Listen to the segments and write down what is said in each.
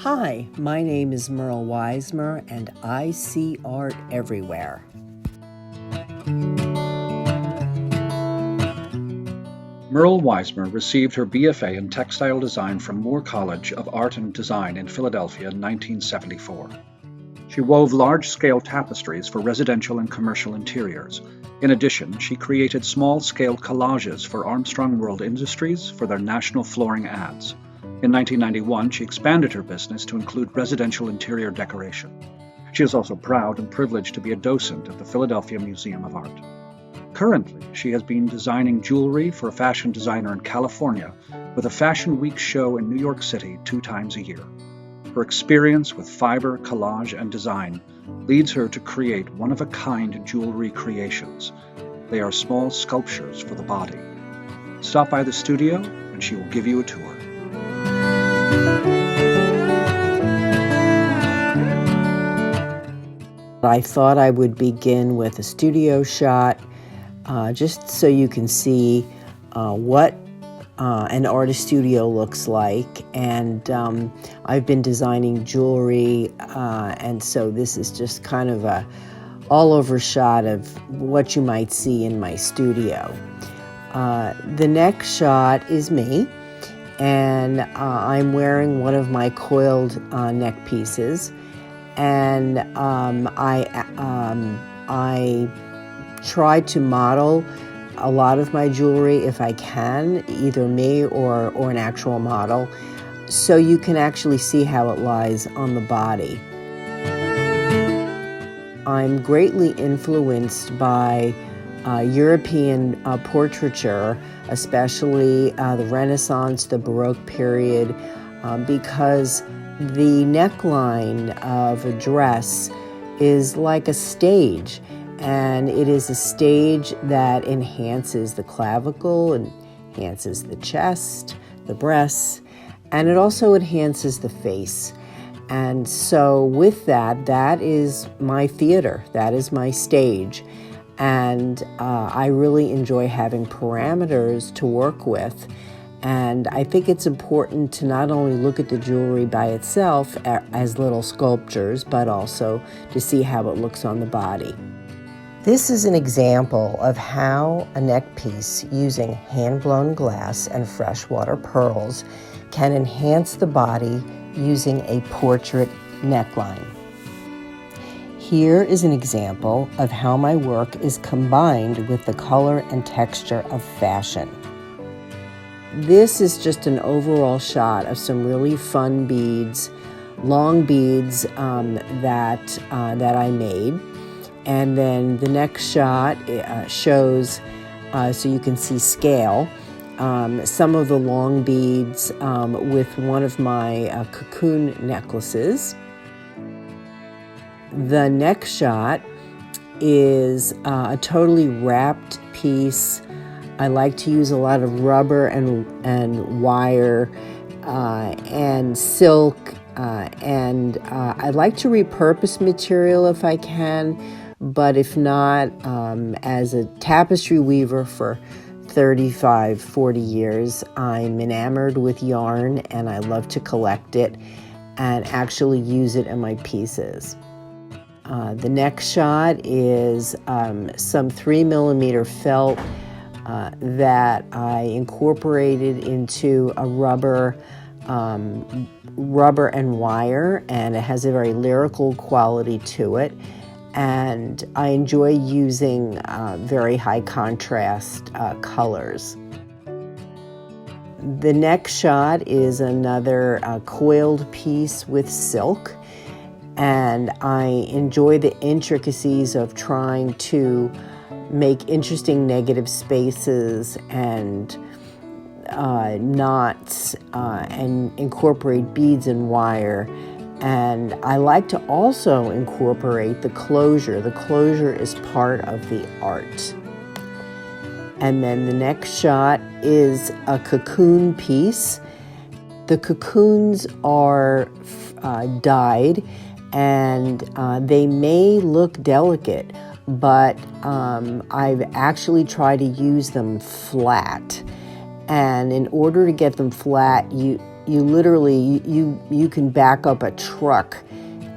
Hi, my name is Merle Weismer, and I see art everywhere. Merle Weismer received her BFA in textile design from Moore College of Art and Design in Philadelphia in 1974. She wove large-scale tapestries for residential and commercial interiors. In addition, she created small-scale collages for Armstrong World Industries for their national flooring ads. In 1991, she expanded her business to include residential interior decoration. She is also proud and privileged to be a docent at the Philadelphia Museum of Art. Currently, she has been designing jewelry for a fashion designer in California with a Fashion Week show in New York City 2 times a year. Her experience with fiber, collage, and design leads her to create one-of-a-kind jewelry creations. They are small sculptures for the body. Stop by the studio and she will give you a tour. I thought I would begin with a studio shot, just so you can see what an artist studio looks like. And I've been designing jewelry, and so this is just kind of a all-over shot of what you might see in my studio. The next shot is me, and I'm wearing one of my coiled neck pieces, and I try to model a lot of my jewelry if I can, either me or an actual model, so you can actually see how it lies on the body. I'm greatly influenced by European portraiture, especially the Renaissance, the Baroque period, because the neckline of a dress is like a stage, and it is a stage that enhances the clavicle, enhances the chest, the breasts, and it also enhances the face. And so with that, that is my theater, that is my stage. And I really enjoy having parameters to work with. And I think it's important to not only look at the jewelry by itself as little sculptures, but also to see how it looks on the body. This is an example of how a neck piece using hand-blown glass and freshwater pearls can enhance the body using a portrait neckline. Here is an example of how my work is combined with the color and texture of fashion. This is just an overall shot of some really fun beads, long beads that I made. And then the next shot shows, so you can see scale, some of the long beads with one of my cocoon necklaces. The next shot is a totally wrapped piece. I like to use a lot of rubber and wire and silk, and I like to repurpose material if I can, but if not, as a tapestry weaver for 35, 40 years, I'm enamored with yarn, and I love to collect it and actually use it in my pieces. The next shot is some 3mm felt that I incorporated into a rubber and wire, and it has a very lyrical quality to it. And I enjoy using very high contrast colors. The next shot is another coiled piece with silk, and I enjoy the intricacies of trying to make interesting negative spaces and knots and incorporate beads and wire. And I like to also incorporate the closure. The closure is part of the art. And then the next shot is a cocoon piece. The cocoons are dyed, and they may look delicate, but I've actually tried to use them flat. And in order to get them flat, you you literally, you can back up a truck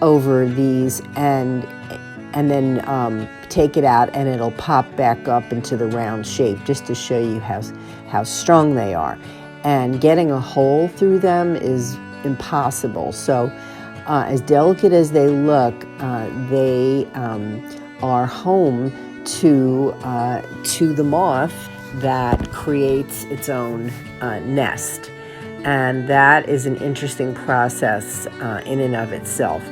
over these and then take it out, and it'll pop back up into the round shape, just to show you how strong they are. And getting a hole through them is impossible. So as delicate as they look, they are home to the moth that creates its own nest. And that is an interesting process in and of itself.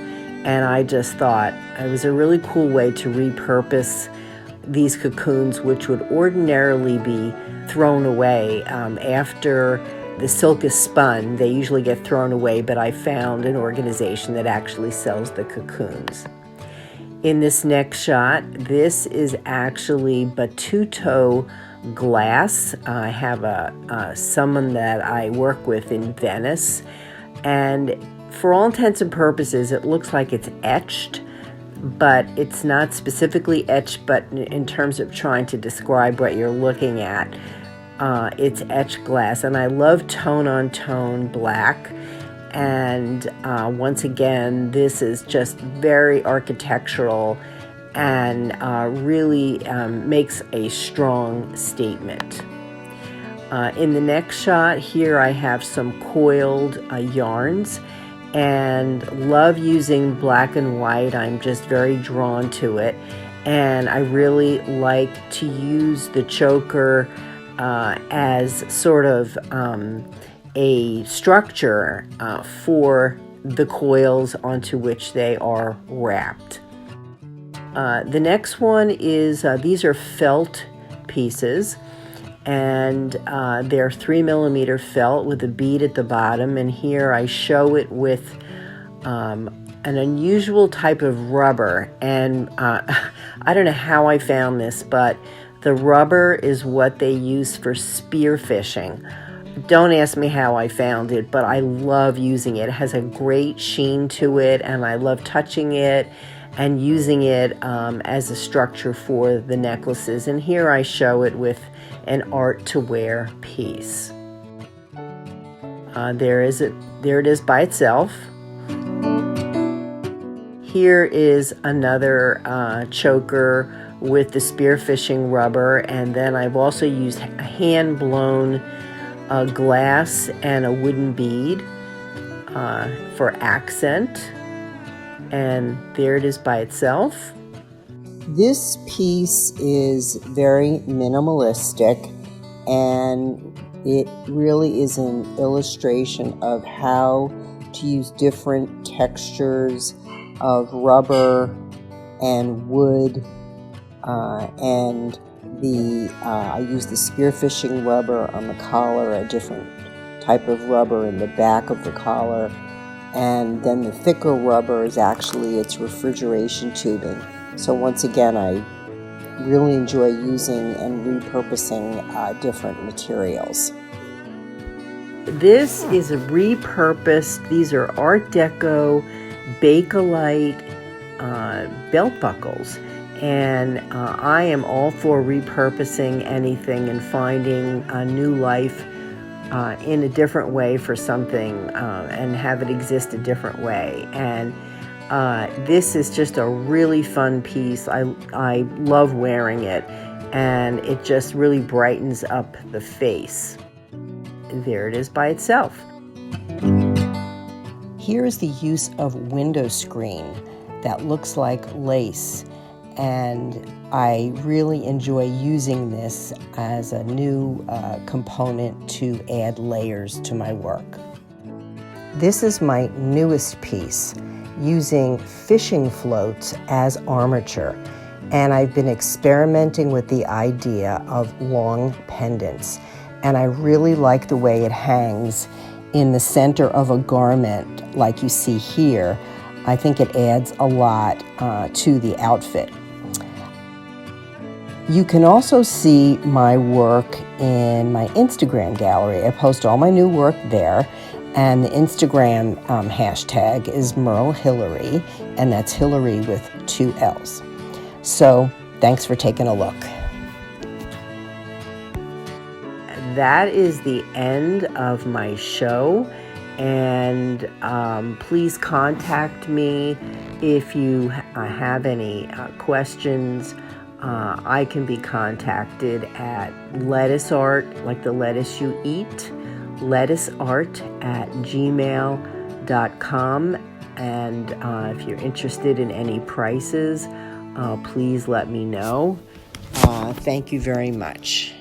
And I just thought it was a really cool way to repurpose these cocoons, which would ordinarily be thrown away after the silk is spun. They usually get thrown away, but I found an organization that actually sells the cocoons. In this next shot, this is actually Batuto glass. I have someone that I work with in Venice, and for all intents and purposes, it looks like it's etched, but it's not specifically etched, but in terms of trying to describe what you're looking at, it's etched glass. And I love tone-on-tone black. And once again, this is just very architectural and really makes a strong statement. In the next shot here, I have some coiled yarns, and love using black and white. I'm just very drawn to it, and I really like to use the choker as sort of a structure for the coils onto which they are wrapped. The next one is, these are felt pieces, and they're 3mm felt with a bead at the bottom, and here I show it with an unusual type of rubber, and I don't know how I found this, but the rubber is what they use for spear fishing. Don't ask me how I found it, but I love using it. It has a great sheen to it, and I love touching it and using it as a structure for the necklaces. And here I show it with an art-to-wear piece. There it is by itself. Here is another choker with the spearfishing rubber, and then I've also used hand-blown glass and a wooden bead for accent. And there it is by itself. This piece is very minimalistic, and it really is an illustration of how to use different textures of rubber and wood, and I use the spearfishing rubber on the collar, a different type of rubber in the back of the collar, and then the thicker rubber is actually its refrigeration tubing. So once again, I really enjoy using and repurposing different materials. This is a repurposed, these are Art Deco Bakelite belt buckles. And I am all for repurposing anything and finding a new life in a different way for something, and have it exist a different way. And this is just a really fun piece. I love wearing it, and it just really brightens up the face. There it is by itself. Here is the use of window screen that looks like lace. And I really enjoy using this as a new component to add layers to my work. This is my newest piece, using fishing floats as armature. And I've been experimenting with the idea of long pendants. And I really like the way it hangs in the center of a garment like you see here. I think it adds a lot to the outfit. You can also see my work in my Instagram gallery. I post all my new work there, and the Instagram hashtag is Merle Hillary, and that's Hillary with 2 L's. So thanks for taking a look. That is the end of my show, And please contact me if you have any questions. I can be contacted at lettuce art, like the lettuce you eat, lettuceart@gmail.com. And if you're interested in any prices, please let me know. Thank you very much.